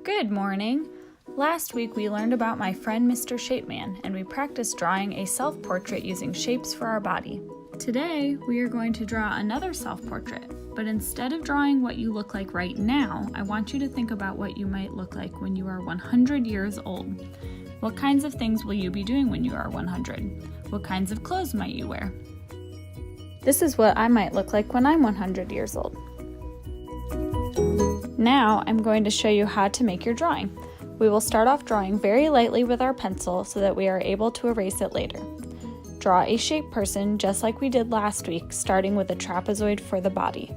Good morning! Last week we learned about my friend Mr. Shapeman, and we practiced drawing a self-portrait using shapes for our body. Today we are going to draw another self-portrait, but instead of drawing what you look like right now, I want you to think about what you might look like when you are 100 years old. What kinds of things will you be doing when you are 100? What kinds of clothes might you wear? This is what I might look like when I'm 100 years old. Now I'm going to show you how to make your drawing. We will start off drawing very lightly with our pencil so that we are able to erase it later. Draw a shaped person just like we did last week, starting with a trapezoid for the body.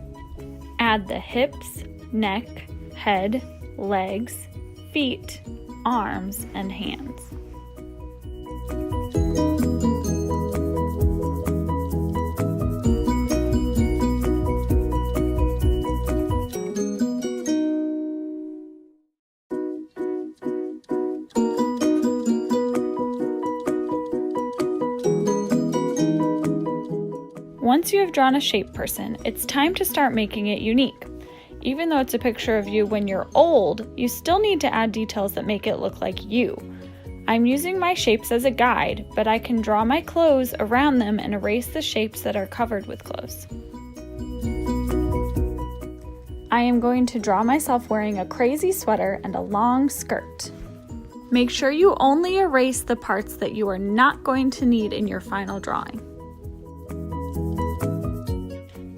Add the hips, neck, head, legs, feet, arms, and hands. Once you have drawn a shaped person, it's time to start making it unique. Even though it's a picture of you when you're old, you still need to add details that make it look like you. I'm using my shapes as a guide, but I can draw my clothes around them and erase the shapes that are covered with clothes. I am going to draw myself wearing a crazy sweater and a long skirt. Make sure you only erase the parts that you are not going to need in your final drawing.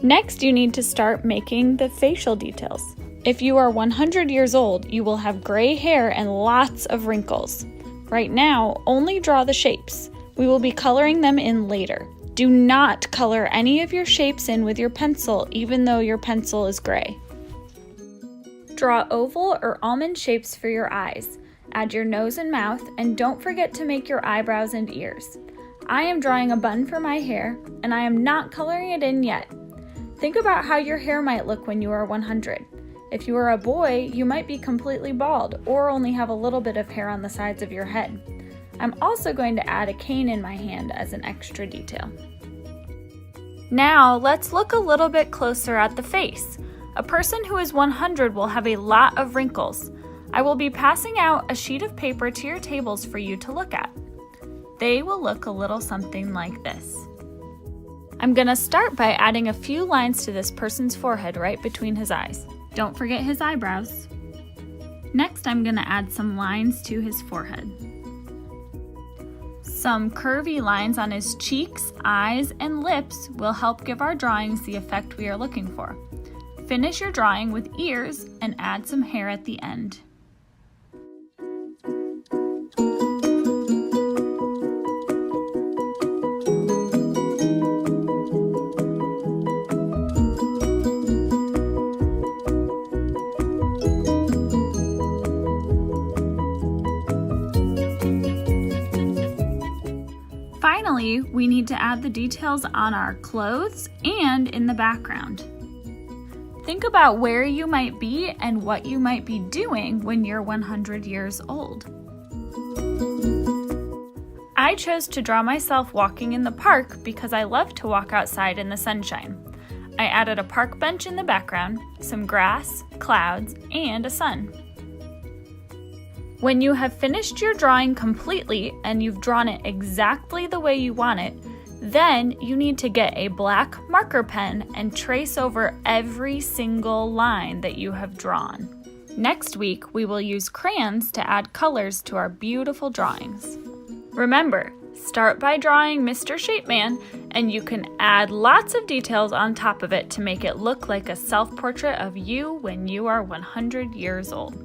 Next, you need to start making the facial details. If you are 100 years old, you will have gray hair and lots of wrinkles. Right now, only draw the shapes. We will be coloring them in later. Do not color any of your shapes in with your pencil, even though your pencil is gray. Draw oval or almond shapes for your eyes. Add your nose and mouth, and don't forget to make your eyebrows and ears. I am drawing a bun for my hair, and I am not coloring it in yet. Think about how your hair might look when you are 100. If you are a boy, you might be completely bald or only have a little bit of hair on the sides of your head. I'm also going to add a cane in my hand as an extra detail. Now, let's look a little bit closer at the face. A person who is 100 will have a lot of wrinkles. I will be passing out a sheet of paper to your tables for you to look at. They will look a little something like this. I'm going to start by adding a few lines to this person's forehead right between his eyes. Don't forget his eyebrows. Next, I'm going to add some lines to his forehead. Some curvy lines on his cheeks, eyes, and lips will help give our drawings the effect we are looking for. Finish your drawing with ears and add some hair at the end. Finally, we need to add the details on our clothes and in the background. Think about where you might be and what you might be doing when you're 100 years old. I chose to draw myself walking in the park because I love to walk outside in the sunshine. I added a park bench in the background, some grass, clouds, and a sun. When you have finished your drawing completely and you've drawn it exactly the way you want it, then you need to get a black marker pen and trace over every single line that you have drawn. Next week, we will use crayons to add colors to our beautiful drawings. Remember, start by drawing Mr. Shapeman, and you can add lots of details on top of it to make it look like a self-portrait of you when you are 100 years old.